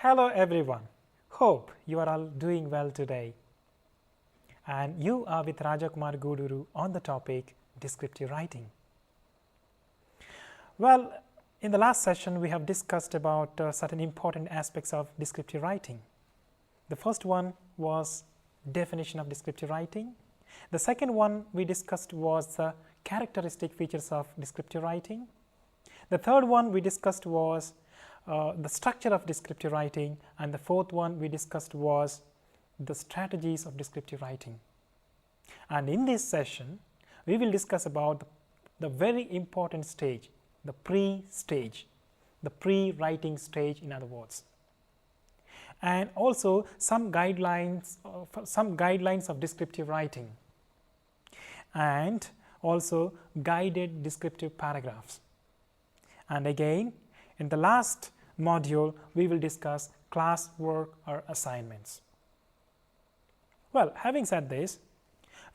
Hello everyone, hope you are all doing well today, and you are with Rajakumar Guduru on the topic descriptive writing. Well, in the last session we have discussed about certain important aspects of descriptive writing. The first one was definition of descriptive writing. The second one we discussed was the characteristic features of descriptive writing. The third one we discussed was the structure of descriptive writing, and the fourth one we discussed was the strategies of descriptive writing. And in this session we will discuss about the very important stage, the pre-stage, the pre-writing stage, in other words, and also some guidelines of descriptive writing, and also guided descriptive paragraphs. And again, in the last module we will discuss class work or assignments. Well, having said this,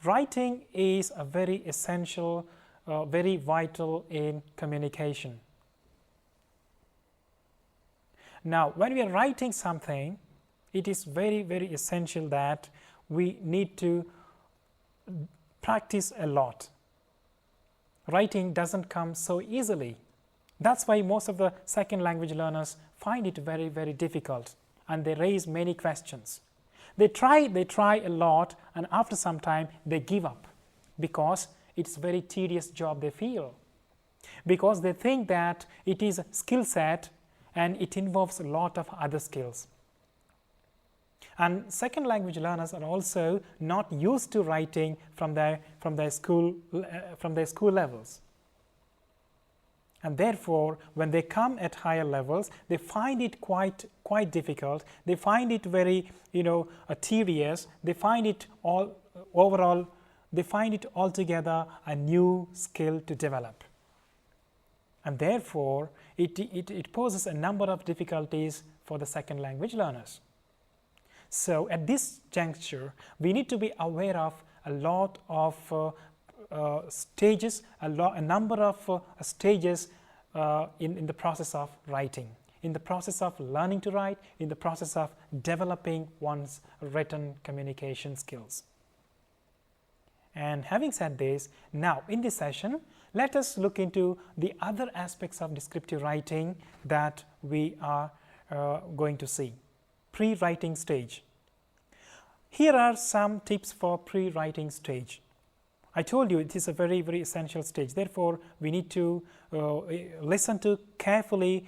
writing is a very essential, very vital in communication. Now, when we are writing something, it is very, very essential that we need to practice a lot. Writing doesn't come so easily. That's why most of the second language learners find it very, very difficult, and they raise many questions. They try a lot, and after some time they give up because it's a very tedious job they feel, because they think that it is a skill set and it involves a lot of other skills. And second language learners are also not used to writing from their school levels. And therefore, when they come at higher levels, they find it quite difficult. They find it very, tedious. They find it altogether a new skill to develop. And therefore, it poses a number of difficulties for the second language learners. So at this juncture, we need to be aware of a lot of stages, a number of stages in the process of writing, in the process of learning to write, in the process of developing one's written communication skills. And having said this, now in this session, let us look into the other aspects of descriptive writing that we are going to see. Pre-writing stage. Here are some tips for pre-writing stage. I told you it is a very, very essential stage. Therefore, we need to listen to carefully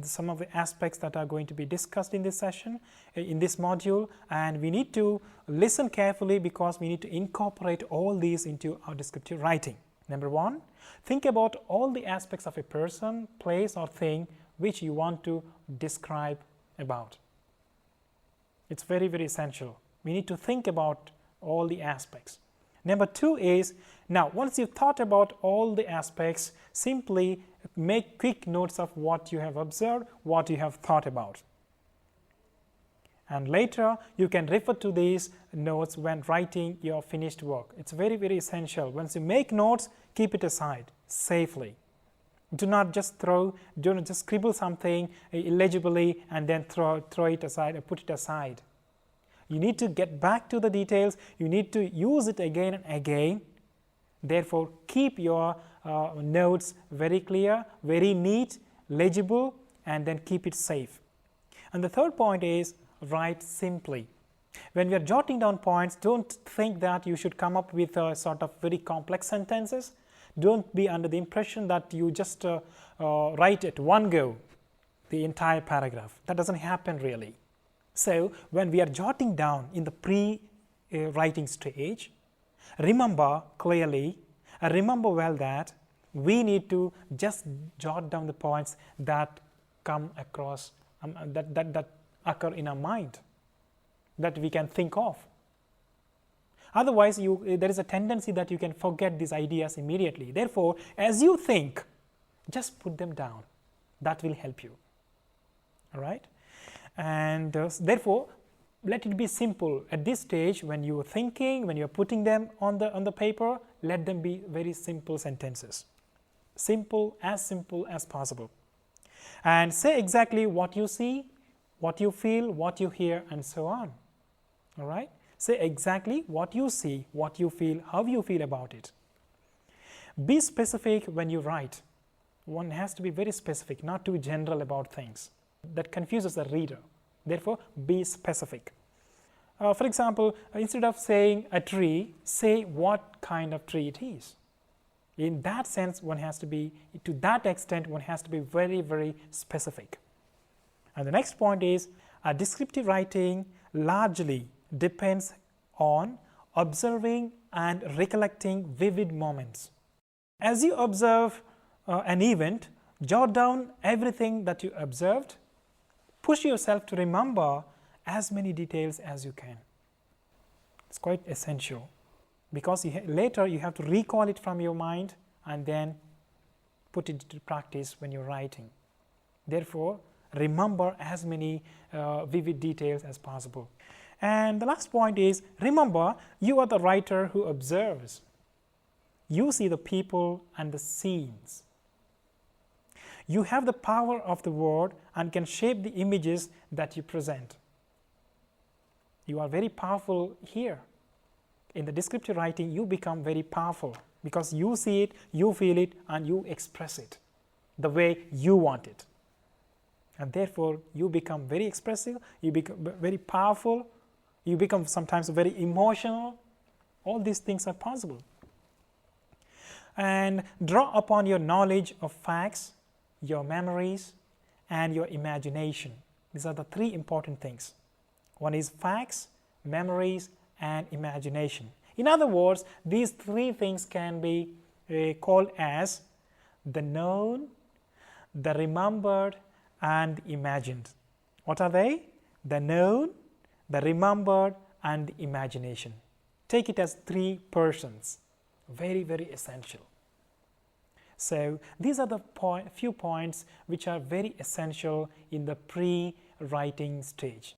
some of the aspects that are going to be discussed in this session, in this module, and we need to listen carefully because we need to incorporate all these into our descriptive writing. Number one, think about all the aspects of a person, place or thing which you want to describe about. It's very, very essential. We need to think about all the aspects. Number two is, now once you've thought about all the aspects, simply make quick notes of what you have observed, what you have thought about. And later you can refer to these notes when writing your finished work. It's very, very essential. Once you make notes, keep it aside safely. Do not just scribble something illegibly and then throw it aside or put it aside. You need to get back to the details, you need to use it again and again. Therefore, keep your notes very clear, very neat, legible, and then keep it safe. And the third point is, write simply. When we are jotting down points, don't think that you should come up with a sort of very complex sentences. Don't be under the impression that you just write at one go the entire paragraph. That doesn't happen really. So, when we are jotting down in the pre-writing stage, remember clearly, remember well that we need to just jot down the points that come across, that occur in our mind, that we can think of. Otherwise, there is a tendency that you can forget these ideas immediately. Therefore, as you think, just put them down. That will help you. All right? And therefore, let it be simple. At this stage, when you are thinking, when you are putting them on the paper, let them be very simple sentences. Simple as possible. And say exactly what you see, what you feel, what you hear, and so on. All right? Say exactly what you see, what you feel, how you feel about it. Be specific when you write. One has to be very specific, not too general about things. That confuses the reader. Therefore, be specific. For example, instead of saying a tree, say what kind of tree it is. In that sense, one has to be, to that extent, one has to be very, very specific. And the next point is, descriptive writing largely depends on observing and recollecting vivid moments. As you observe an event, jot down everything that you observed. Push yourself to remember as many details as you can. It's quite essential, because later you have to recall it from your mind and then put it into practice when you're writing. Therefore, remember as many vivid details as possible. And the last point is, remember, you are the writer who observes. You see the people and the scenes. You have the power of the word and can shape the images that you present. You are very powerful here. In the descriptive writing, you become very powerful because you see it, you feel it, and you express it the way you want it. And therefore, you become very expressive, you become very powerful, you become sometimes very emotional. All these things are possible. And draw upon your knowledge of facts, your memories, and your imagination. These are the three important things. One is facts, memories, and imagination. In other words, these three things can be called as the known, the remembered, and the imagined. What are they? The known, the remembered, and the imagination. Take it as three persons. Very, very essential. So, these are the few points which are very essential in the pre-writing stage.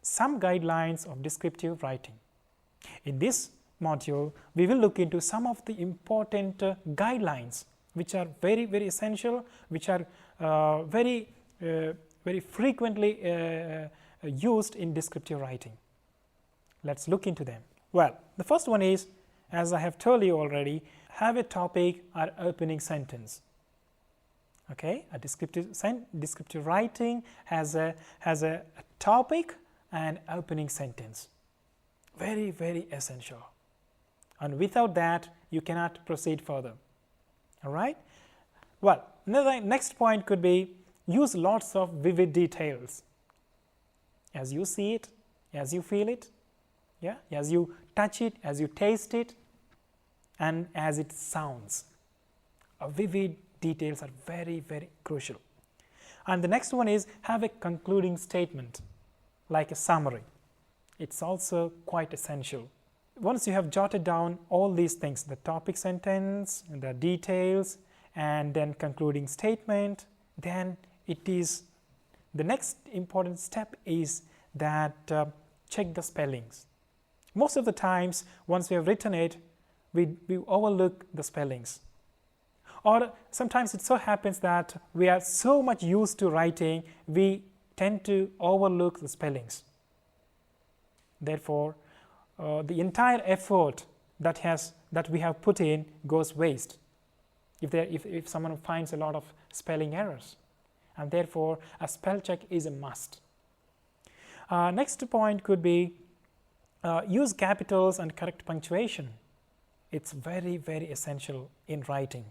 Some guidelines of descriptive writing. In this module, we will look into some of the important guidelines which are very, very essential, which are very frequently used in descriptive writing. Let's look into them. Well, the first one is, as I have told you already, have a topic or opening sentence. Okay, a descriptive writing has a topic and opening sentence. Very, very essential. And without that, you cannot proceed further. All right. Well, next point could be, use lots of vivid details. As you see it, as you feel it, yeah, as you touch it, as you taste it, and as it sounds. Vivid details are very, very crucial. And the next one is, have a concluding statement, like a summary. It's also quite essential. Once you have jotted down all these things, the topic sentence, the details, and then concluding statement, then it is the next important step is that check the spellings. Most of the times, once we have written it, we overlook the spellings. Or sometimes it so happens that we are so much used to writing, we tend to overlook the spellings. Therefore, the entire effort that we have put in goes waste if someone finds a lot of spelling errors. And therefore, a spell check is a must. Next point could be, use capitals and correct punctuation. It's very, very essential in writing.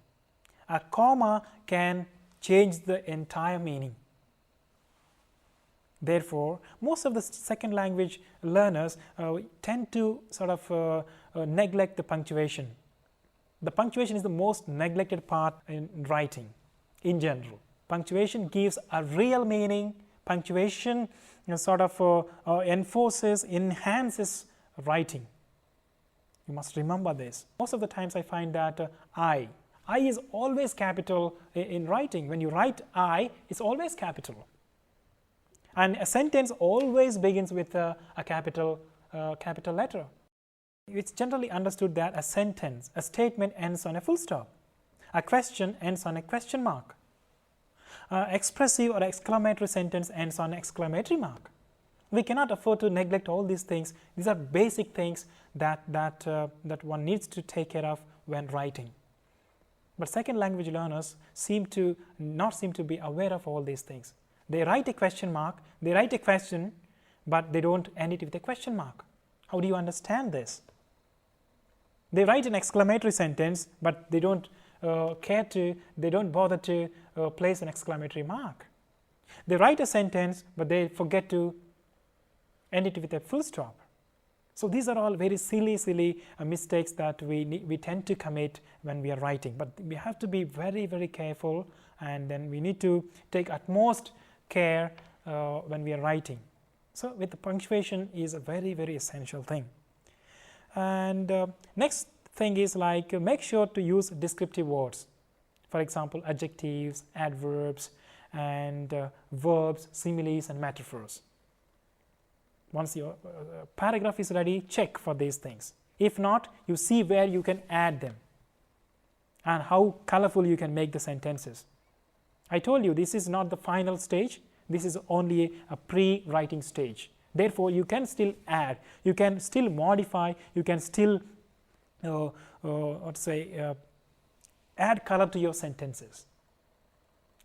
A comma can change the entire meaning. Therefore, most of the second language learners tend to sort of neglect the punctuation. The punctuation is the most neglected part in writing in general. Punctuation gives a real meaning. Punctuation sort of enhances writing. You must remember this. Most of the times I find that I is always capital in writing. When you write I, it's always capital. And a sentence always begins with a capital letter. It's generally understood that a sentence, a statement ends on a full stop. A question ends on a question mark. Expressive or exclamatory sentence ends on an exclamatory mark. We cannot afford to neglect all these things. These are basic things that one needs to take care of when writing. But second language learners seem to be aware of all these things. They write a question mark, they write a question, but they don't end it with a question mark. How do you understand this? They write an exclamatory sentence, but they don't bother to place an exclamatory mark. They write a sentence, but they forget to end it with a full stop. So these are all very silly mistakes that we tend to commit when we are writing. But we have to be very careful, and then we need to take utmost care when we are writing. So with the punctuation is a very essential thing. And next thing is like make sure to use descriptive words. For example, adjectives, adverbs, and verbs, similes, and metaphors. Once your paragraph is ready, check for these things. If not, you see where you can add them and how colorful you can make the sentences. I told you this is not the final stage. This is only a pre-writing stage. Therefore, you can still add, you can still modify, you can still add color to your sentences.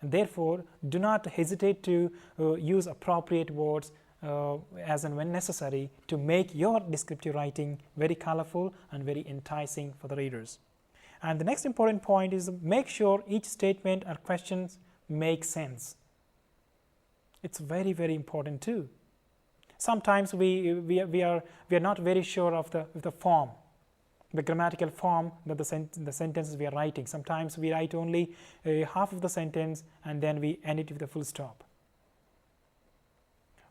And therefore, do not hesitate to use appropriate words as and when necessary to make your descriptive writing very colorful and very enticing for the readers. And the next important point is make sure each statement or questions make sense. It's very important too. Sometimes we are not very sure of the form, the grammatical form that the sentences we are writing. Sometimes we write only half of the sentence and then we end it with a full stop.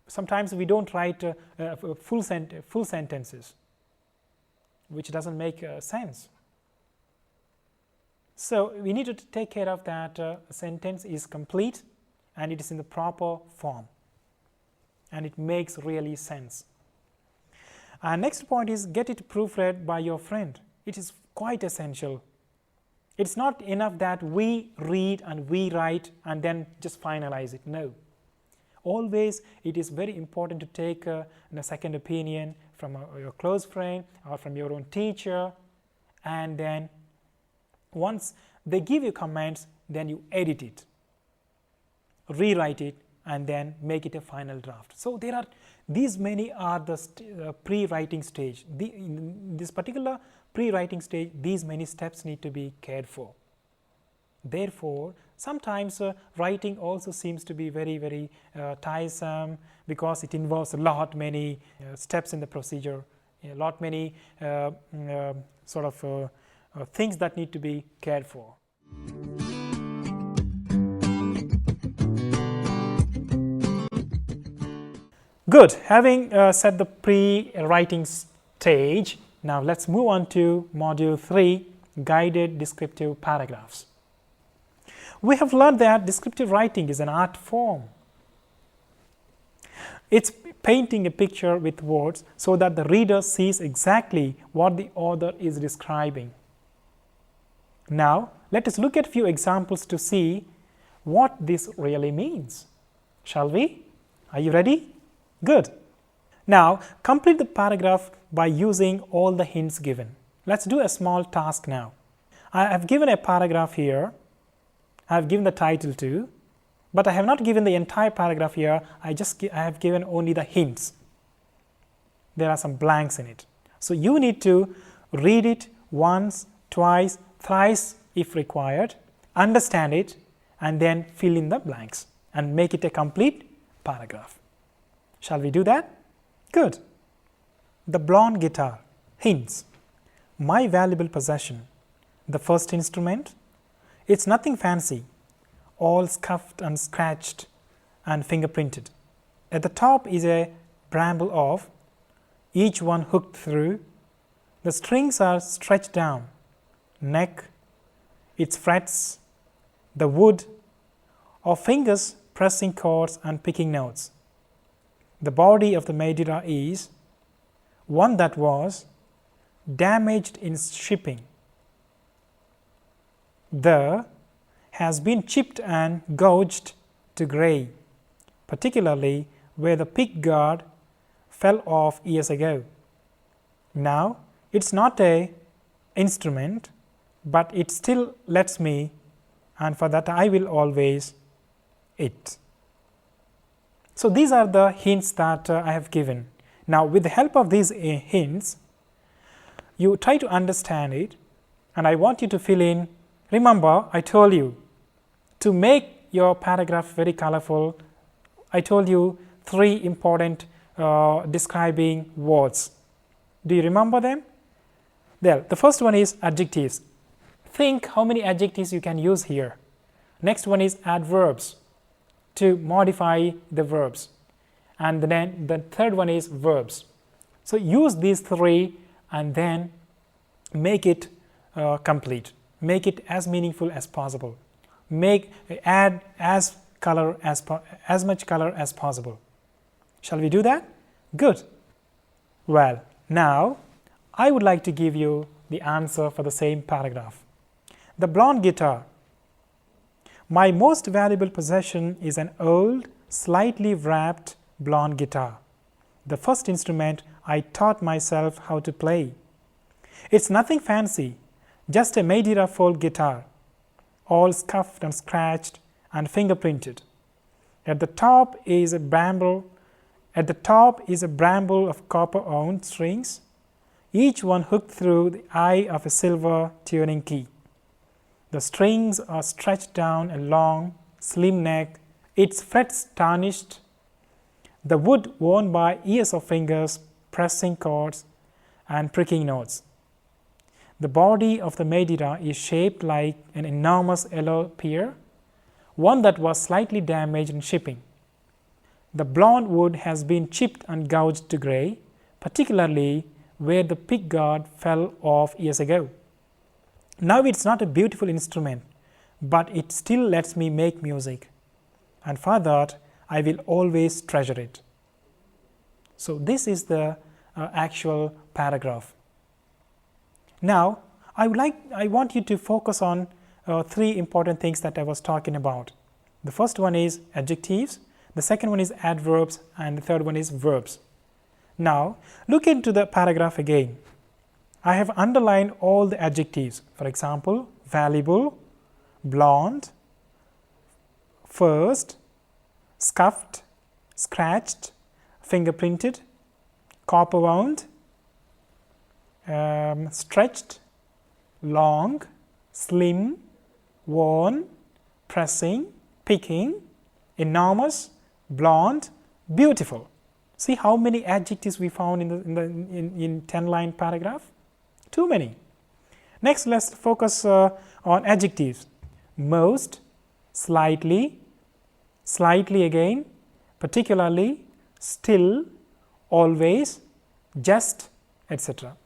Sometimes we don't write full sentences, which doesn't make sense. So we need to take care of that a sentence is complete and it is in the proper form and it makes really sense. Next point is get it proofread by your friend. It is quite essential. It's not enough that we read and we write and then just finalize it. No. Always it is very important to take a second opinion from your close friend or from your own teacher, and then once they give you comments, then you edit it, rewrite it, and then make it a final draft. So there are these many are the pre-writing stage. In this particular pre-writing stage, these many steps need to be cared for. Therefore, sometimes writing also seems to be very tiresome because it involves many steps in the procedure, many things that need to be cared for. Good. Having set the pre-writing stage, now let's move on to Module 3, Guided Descriptive Paragraphs. We have learned that descriptive writing is an art form. It's painting a picture with words so that the reader sees exactly what the author is describing. Now, let us look at a few examples to see what this really means. Shall we? Are you ready? Good. Now, complete the paragraph by using all the hints given. Let's do a small task now. I have given a paragraph here. I have given the title too, but I have not given the entire paragraph here. I have given only the hints. There are some blanks in it. So you need to read it once, twice, thrice if required, understand it, and then fill in the blanks and make it a complete paragraph. Shall we do that? Good. The blonde guitar. Hints. My valuable possession. The first instrument. It's nothing fancy, all scuffed and scratched and fingerprinted. At the top is a bramble of, each one hooked through. The strings are stretched down, neck, its frets, the wood, of fingers pressing chords and picking notes. The body of the Madeira is one that was damaged in shipping. The has been chipped and gouged to grey, particularly where the pick guard fell off years ago. Now, it is not a instrument, but it still lets me, and for that I will always it. So, these are the hints that I have given. Now, with the help of these hints, you try to understand it, and I want you to fill in. Remember, I told you to make your paragraph very colorful. I told you 3 important describing words. Do you remember them? Well, the first one is adjectives. Think how many adjectives you can use here. Next one is adverbs, to modify the verbs, and then the third one is verbs. So, use these 3 and then make it complete, make it as meaningful as possible, add as much color as possible. Shall we do that? Good. Well, now I would like to give you the answer for the same paragraph. The blonde guitar. My most valuable possession is an old, slightly wrapped blonde guitar, the first instrument I taught myself how to play. It's nothing fancy, just a Madeira folk guitar, all scuffed and scratched and fingerprinted. At the top is a bramble of copper-wound strings, each one hooked through the eye of a silver tuning key. The strings are stretched down a long, slim neck, its frets tarnished, the wood worn by years of fingers pressing chords and pricking notes. The body of the Madeira is shaped like an enormous yellow pear, one that was slightly damaged in shipping. The blonde wood has been chipped and gouged to grey, particularly where the pick guard fell off years ago. Now, it is not a beautiful instrument, but it still lets me make music, and for that I will always treasure it. So, this is the actual paragraph. Now, I want you to focus on 3 important things that I was talking about. The first one is adjectives, the second one is adverbs, and the third one is verbs. Now, look into the paragraph again. I have underlined all the adjectives. For example, valuable, blonde, first, scuffed, scratched, fingerprinted, copper wound, stretched, long, slim, worn, pressing, picking, enormous, blonde, beautiful. See how many adjectives we found in 10-line paragraph? Too many. Next, let's focus on adjectives. Most, slightly, slightly again, particularly, still, always, just, etc.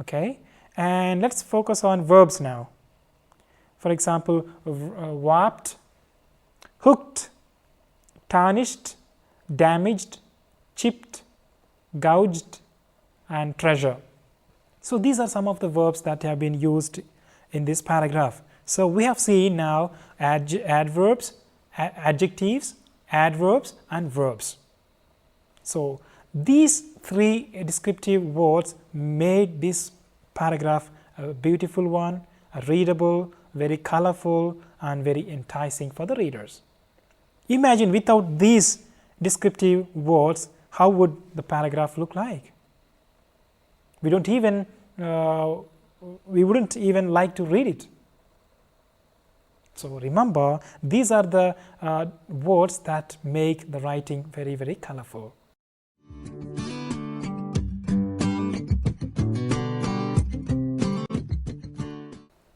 Okay, and let's focus on verbs now. For example, warped, hooked, tarnished, damaged, chipped, gouged, and treasure. So, these are some of the verbs that have been used in this paragraph. So, we have seen now adverbs, adjectives, adverbs, and verbs. So, these 3 descriptive words made this paragraph a beautiful one, a readable, very colorful, and very enticing for the readers. Imagine without these descriptive words, how would the paragraph look like? We wouldn't even like to read it. So, remember, these are the words that make the writing very, very colorful.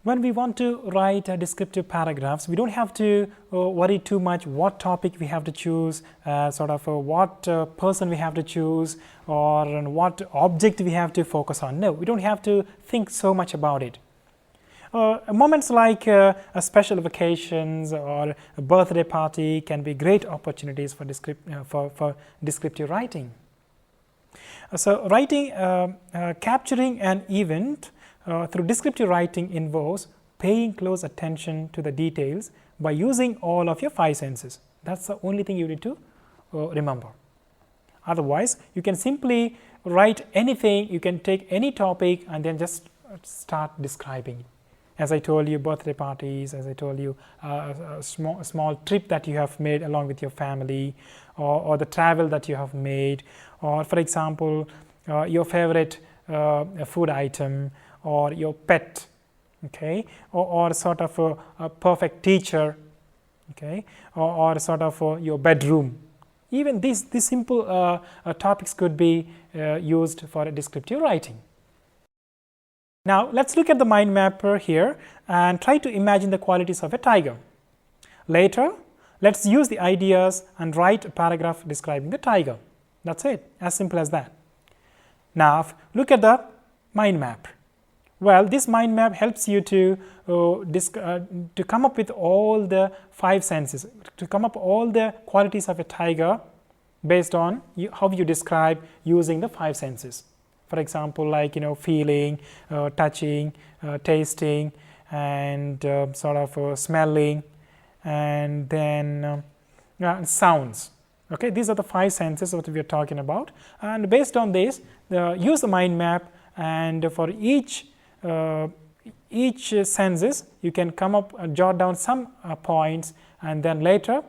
When we want to write descriptive paragraphs, we don't have to worry too much what topic we have to choose, what person we have to choose, or what object we have to focus on. No, we don't have to think so much about it. Moments like a special vacations or a birthday party can be great opportunities for descriptive writing. So writing, capturing an event through descriptive writing involves paying close attention to the details by using all of your 5 senses. That's the only thing you need to remember. Otherwise, you can simply write anything, you can take any topic and then just start describing it. As I told you, birthday parties, as I told you, a small trip that you have made along with your family, or the travel that you have made, or for example, your favorite food item, or your pet, okay, or sort of a perfect teacher, okay, or sort of your bedroom. Even these simple topics could be used for a descriptive writing. Now, let's look at the mind mapper here and try to imagine the qualities of a tiger. Later, let's use the ideas and write a paragraph describing the tiger. That's it, as simple as that. Now, look at the mind map. Well, this mind map helps you to come up with all the 5 senses, to come up all the qualities of a tiger based on how you describe using the 5 senses. For example, like feeling, touching, tasting, and sort of smelling, and then sounds. Okay, these are the 5 senses that we are talking about, and based on this, use the mind map, and for each senses you can come up and jot down some points, and then later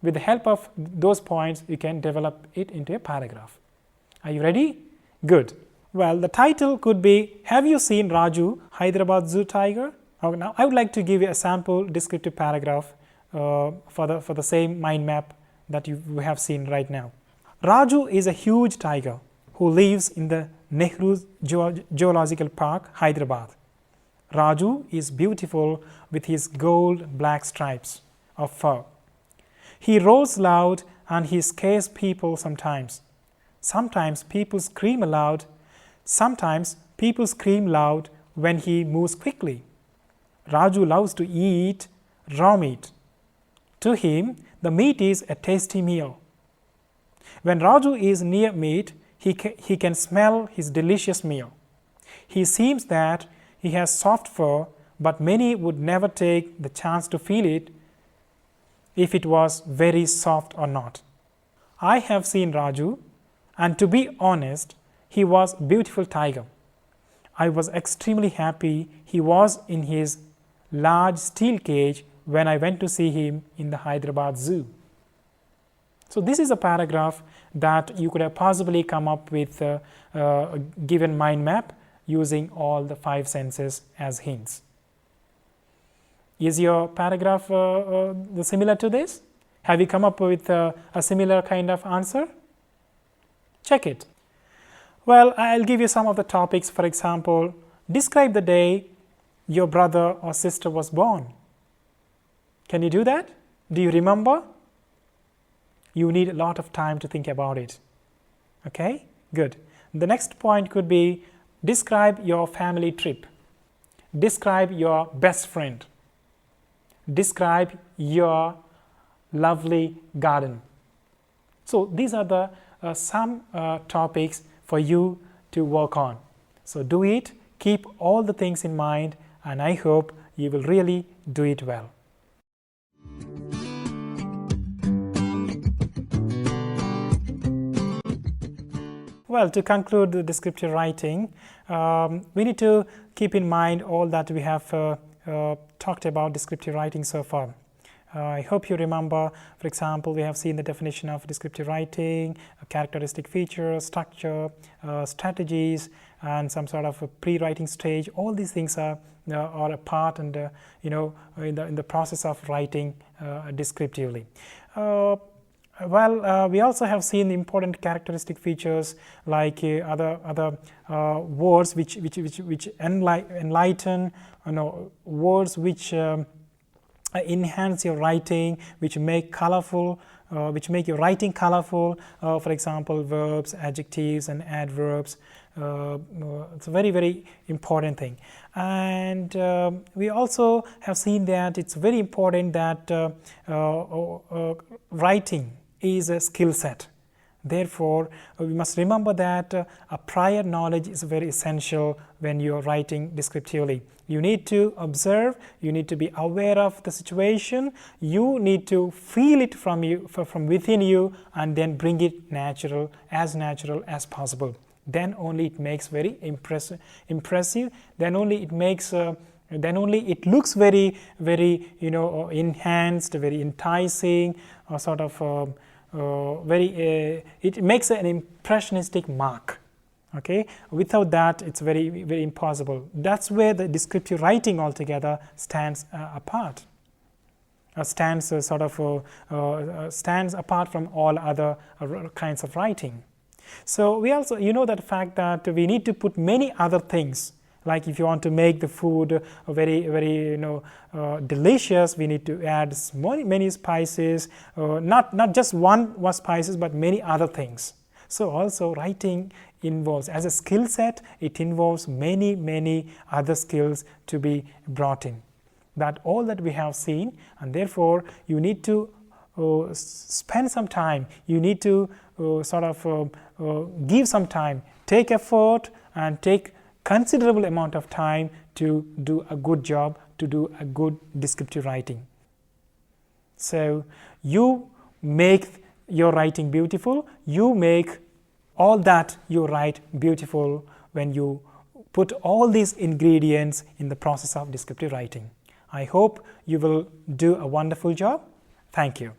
with the help of those points you can develop it into a paragraph. Are you ready? Good. Well, the title could be, have you seen Raju, Hyderabad Zoo tiger? Now I would like to give you a sample descriptive paragraph for the same mind map that you have seen right now. Raju is a huge tiger who lives in the Nehru Zoological Park, Hyderabad. Raju is beautiful with his gold black stripes of fur. He roars loud and he scares people sometimes. Sometimes people scream aloud. Sometimes people scream loud when he moves quickly. Raju loves to eat raw meat. To him, the meat is a tasty meal. When Raju is near meat, he can smell his delicious meal. He seems that he has soft fur, but many would never take the chance to feel it if it was very soft or not. I have seen Raju, and to be honest, he was a beautiful tiger. I was extremely happy he was in his large steel cage when I went to see him in the Hyderabad Zoo. So this is a paragraph that you could have possibly come up with a given mind map using all the 5 senses as hints. Is your paragraph similar to this? Have you come up with a similar kind of answer? Check it. Well, I'll give you some of the topics. For example, describe the day your brother or sister was born. Can you do that? Do you remember? You need a lot of time to think about it. Okay, good. The next point could be describe your family trip. Describe your best friend. Describe your lovely garden. So these are the some topics for you to work on. So do it, keep all the things in mind, and I hope you will really do it well. Well, to conclude the descriptive writing, we need to keep in mind all that we have talked about descriptive writing so far. I hope you remember, for example, we have seen the definition of descriptive writing, characteristic features, structure, strategies, and some sort of a pre-writing stage. All these things are a part and in the process of writing descriptively. We also have seen important characteristic features like other words which enlighten, words which enhance your writing, which make colorful, which make your writing colorful. For example, verbs, adjectives, and adverbs. It's a very, very important thing. And we also have seen that it's very important that writing is a skill set. Therefore, we must remember that a prior knowledge is very essential when you are writing descriptively. You need to observe, you need to be aware of the situation, you need to feel it from within you, and then bring it natural as possible. Then only it makes very impressive. Then only it makes then only it looks very enhanced, very enticing, or sort of it makes an impressionistic mark. Okay, without that it's very impossible. That's where the descriptive writing altogether stands apart. Stands apart from all other kinds of writing. So we also, that fact that we need to put many other things. Like if you want to make the food very delicious, we need to add many spices, not just one spices, but many other things. So also writing involves, as a skill set, it involves many other skills to be brought in. That all that we have seen, and therefore you need to spend some time. You need to give some time, take effort, and take considerable amount of time to do a good job, to do a good descriptive writing. So you make your writing beautiful, you make all that you write beautiful when you put all these ingredients in the process of descriptive writing. I hope you will do a wonderful job. Thank you.